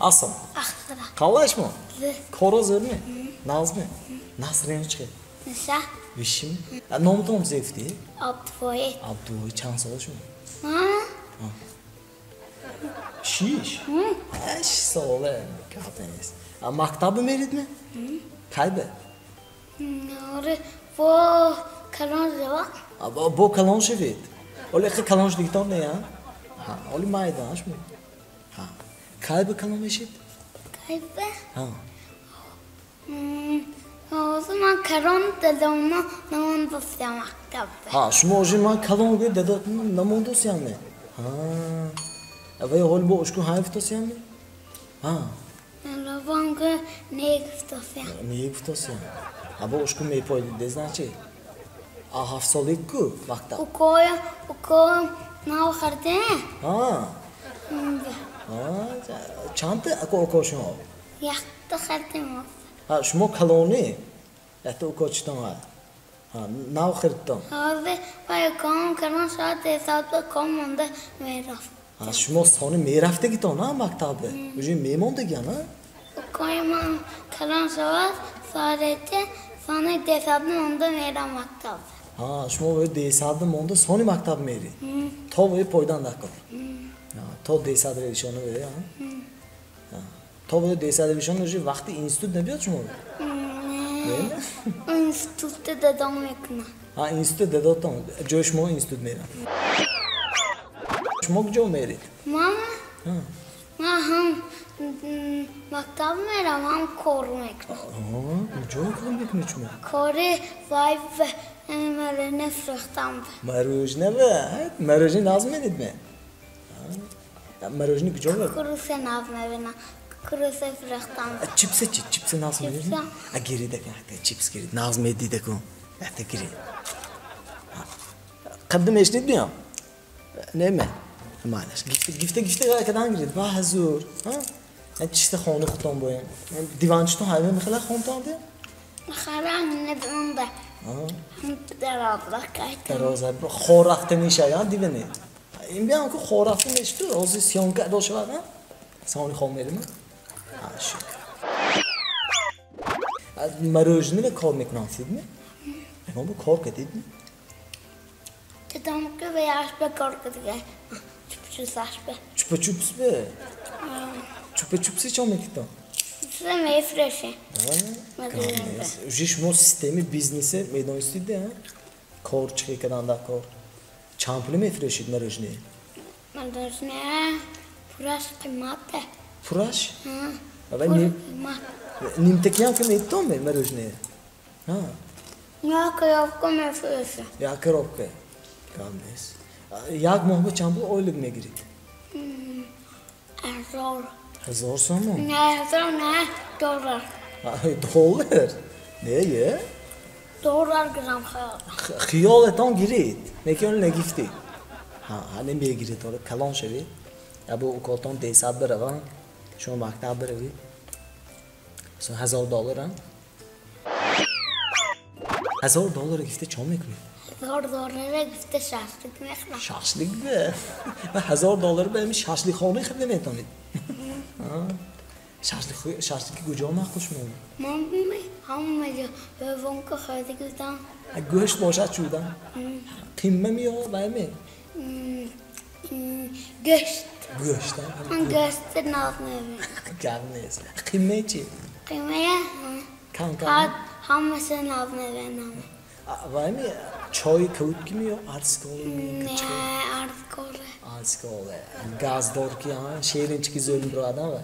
Asım. Ахтара. Kallaş mı? Зэ. Koroz mi? Naz mı? Nasıl çıkıyor? Нса. Vişim. Nomtom zevkti. Абдвое. Abdu çans olur mu? Ма. Şiş. Eş sağole. Kapteniz. Maktabı merid mi? Kaybe. Нори во карон зава. Bu kalon şevet. Öyle ki kalon şevet ne ya? Ha, öyle maydanş mı? Ha. Kaybe kalon eşit. Кайбе. Ha. O zaman karon dedemle naman basyamak tabi. Ha, şunu o zaman kalon gibi dedi namon dosyan mı? Ha. Ve hol bu uçku hayf dosyan mı? Ha. Lavanga negiftasyan. Neyi bu dosyan? Ha bu uçku me poydu de znači. A hafsalık ku vakta. Ukoya nav kharte. Ha. Ha, çantı ako koşun. Yakta kharte mo. Ha, şunu kaloni. Yatta o koçtan ha. Ha, nav khirttan. Abi vay karon saat hesapla komanda meras. Ha, şunu sonu merafte git ona maktabı. Ucu memon da gyan ha. Ukoya karon saat sadece sana hesapla onda meramak tabi. Ha, şunu böyle desadım onda sonu maktabı meri. To böyle poydan da kal. Ha, to desadır edişonu böyle ha. Ha. To böyle desadır edişonu ucu vakti enstitü ne biliyor musun? Değil mi? Enstitüde dedem yakına. Ha, enstitü de dotam. Coşmo enstitü meri. Coşmo jo meri. Mama. Ha. हम मकतब में रवाम कोरमेक Ha, jo kalmak ne çmo? कोरे वाइफ मेरे ने फ्रख्ताम Marujne be. Marujne lazım edin mi? Ha. Marujne bir jo var. कुरुसे नाव में बिना कुरुसे फ्रख्ताम Çipse nasıl edin? Çipse. Ha, geri de kanka chips geri. Nazım edin de ko. Hatta geri. Kadın eşit mi ya? Ne mi? Maalesef. Gifte kadar girid. Bah hazır. Ha? Ne işte xonu xutan boyan. Divançto hayve mi xala xon tadı? خرام ندم به Ha. هم درابلا کایت Roza xorakte nişe ya divene. İn bian ko xorakte neştu. Ozi siyonka doşu var ha? Sani xon verimi? Ha şu. Marujne ve kor mekran sid mi? Ama bu kork edid mi? dedem ki beyaz be korku diye çupçu saç be Çupa çups be. Çupa çupsi çom ekta. size meyfreşe Jiş mo sistemi biznesi meydan istedi ha. Kor çıkı kadar da kor. Çamplı mı freşit marujne? मदरसने पूरा कीमत है Furaş. हाँ Ama पूरा nim कीमत nimtekiyan kim etto mu marujne? Ha. यहाँ के आपको महसूस है Ya keropke. Kalmes. Yak mohbu çamplı oylık ne girit? एज़ोर Zor sanma. एज़ोर ने dollar Dolar. Ne ye? Dollar ग्राम ख़याल Xiyal etan girit. Mekan ne gifti? Ha, hani bir girit orada kalon şevi. Ya bu koton desad bere var. Şu maktab bere vi. So $1000 ha. $1000 gifte çom ekmi. एज़ोर dollar gift शास्त्र में खिला Şaşlık be. Ve $1000 benim şaşlık xonu xidem etanid. Ha. Şaşlık kucağı mahkuş mu? Mummy हम मुझे बेवों को खरीद के दाम Göğüş boşa çuğdan. Kımme mi o, var mı? गोश्त Göğüşten. हम गोश्त नाव में भी Gelmeyiz. Kımme için. कीमत Kanka. हाँ हम से नाव में भी नाम Var mı? Çay kavut kimi yok. Artık olur mu? ने अर्थ को Artık olur. Gaz doğru ki ha. Şehrin çıkı zölüm bir adam var.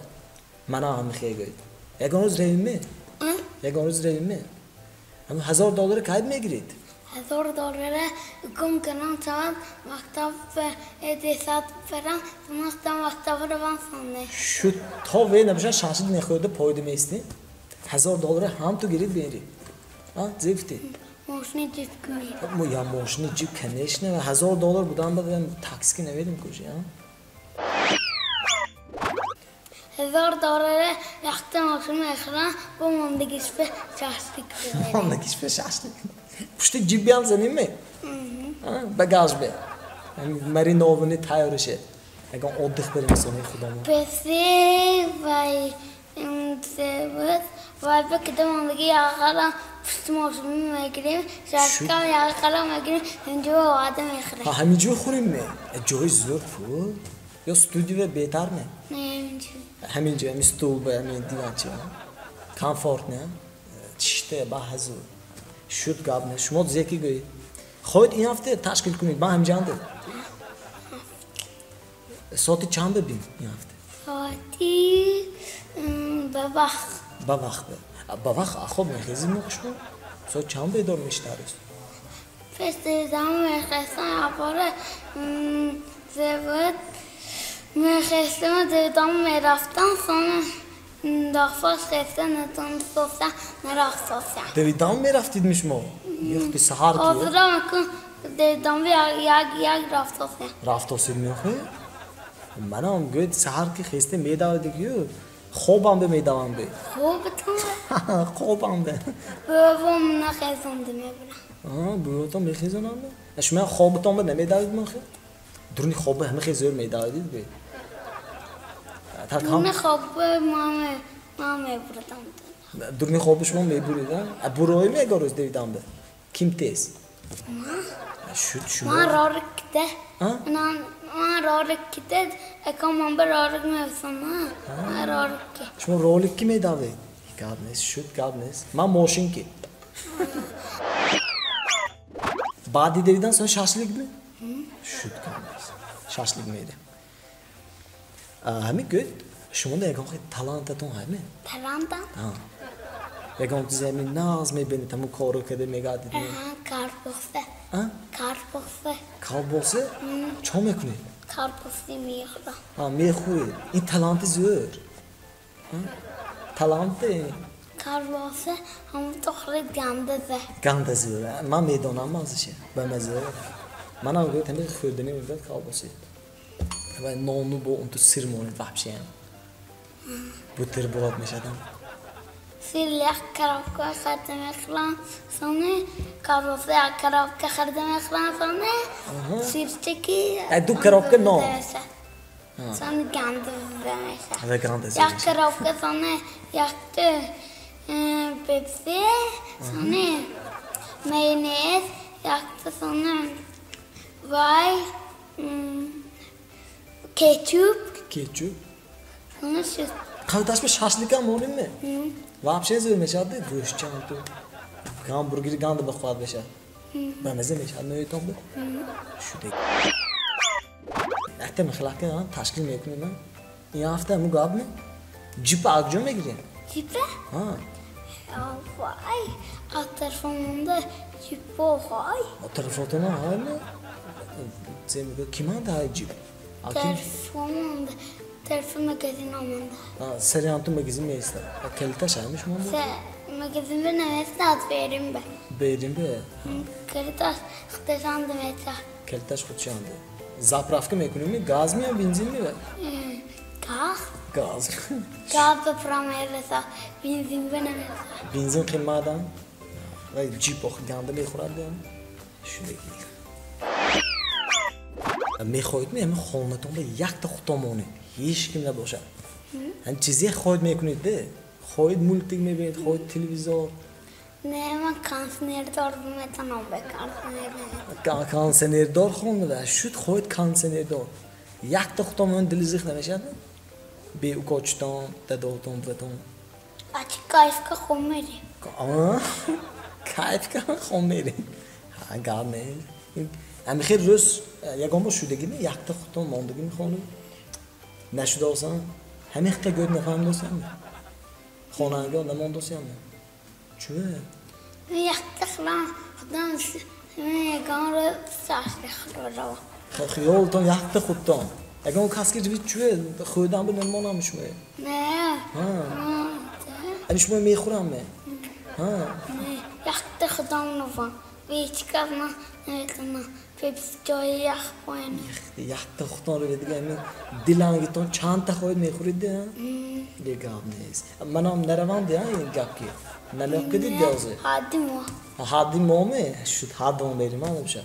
Bana amıkıya göy. Yagonuz reyim mi? Yagonuz reyim mi? Ama $1000 kaybına girit. एज़ोर डॉलर गुम करना चाहत मकतब पे एहसास फराम मकतब रवान सामने Şu ta ve ne biçim şaşıd ne koydu poydum esti. $1000 ham tu girit beri. Ha zevkti. मोशनी जितनी Bu ya moşni cip keneşne ve $1000 budan da ben taksi ne verdim kuş ya. एज़ोर डॉलर यख्ते मौसम एखरा वो मंदिर पे शास्त्रिक Onda hiçbir şaşlık. Puştu cip yan senin mi? Ha bagaj be. Marinovni tayarışı. Eğer oddık benim sonu xudamı. पैसे भाई باید بکدم آنگی یاقلا پشت ماشین میگیریم شرکت یاقلا میگیریم اینجا وعده میخوریم. همینجا خوریم می؟ جای زور پول یا استودیو بهتر نه؟ نه اینجا. همینجا همین استول به همین دیوان چی؟ کامفورت نه؟ چیته بحث شد گاب نه شما زکی گویی. خود این هفته تشکیل کنید با هم جانده. ساعتی چند ببین این هفته؟ ساعتی با وقت خوب میخیزی موقعشون ساعت چند بیدار میشتریست؟ فستیدم میخستم یاباره زباد میخستم دیدم میرفتم سانه داخل خسته نتون صفتم نرفتم دیدم میرفتید میشما؟ یختی سهر کیه؟ حاضرم کن دیدم یک رفتم رفتاسید میخواه؟ منم گوید سهر که خسته میداوه دیگه خوبم به میدوام به خوبم به بابام نخیزنده میبرم باباتون میخیزنم به؟ شما خوابتون به نمیداوید میخواه؟ درونی خوابه همه خیزور میداوید به درونی خوابه ما میبردم درونی خوابه شما میبریدم؟ بروی میگاروز دیدم به کیم تیز؟ من رارکده من رارکده اکا من به رارک میفسنم من رارکه شما رولک کی میداوید؟ گاب نیست شد گاب نیست من ماشین کی بعدی دیدن سن شاشلیک می؟ شد گاب نیست شاشلیک میده همین گود شما ده یکم خیلی تالانتتون همی؟ تالانتا؟ یکم تو زمین ناز میبینید همون کارو کده میگادید کاربوسه کاربوسه؟ چه میکنید؟ کاربوسی میخورم میخوری این تالانت زور تالانت کاربوسه همون تخری گنده زور من میدونم ازشه به مزه من هم گوید همین خوردنی میبود کاربوسی و نانو با اون تو سیر مونید وحبشه هم بوتر براد میشدم سیر لیخ کرافکا خرده میخورم سانه کاربوسه کرافکا خرده میخورم سانه سیر چکی دو کرافکا نو سانه گنده میشه و گنده زور یک کرافکا سانه یک پیپسی سانه مینیز یک سانه وای کیچوب سانه شد خواهدش به شاشلیک هم مونیم نه وابشه زور میشد گوشت چند تو همبرگری گنده بخواد بشه به مزه میشد نویتون به شده اکتر مخلاقه هم تشکیل میکنیم من این هفته همون گاب نه جیپ آگجو میگیریم جیپه؟ وای از طرف مونده جیپ وای از طرف نه های نه زمینه کیمان ده جیپ طرف مونده طرف مگزین آمونده سری هم تو مگزین میسته کلتش همیش مونده؟ مگزین به نمیسته از بریم به کلتش خودشانده میسته کلتش خودشانده زاپرافکه میکنیم گاز می یا بنزین می گاز بپرام ایرسا بنزین به نمیسته بنزین قیمت هم و جیپ آخه گنده میخورد هم شده میخواید می همه خونتون به یک تا خودمونه هیچ کم نباشه هم چیزی خواهید میکنید ده خواهید مولتیک میبینید خواهید تلویزور نه من کانسنردار میتونم به کانسنردار خونده شد خواهید کانسنردار یک تا خودمون دلزیخ نمیشه به او کچتان داداتون بتون اچی کایف که خون میری کایف که خون میری گاب نه امی خیلی روز یکم با شدگی نه یک تا خودتون ماندگی میخوانم نشده آسان همه خیلی گوید نفهم دوستیم خانه انگار نمان دوستیم چوه؟ یک تخلان خودم یکم رو ساشتی خورده خیالتون یک تا خودتون یکم کسی که جوید چوه خودم به نمان هم شمه نه امی شما میخورم نه یک تا خودم نفهم هیچ کس نمیتونم پیپس جای یخ پایینه یک تا خودتون رو دیگه همین دلانگیتون چند تا خواهید میخورید ده یه گاب نیست من هم نروان ده این گاب که نلوک کدید دیازه حادی مو حادی مومه شد حاد مو بریم هم بشه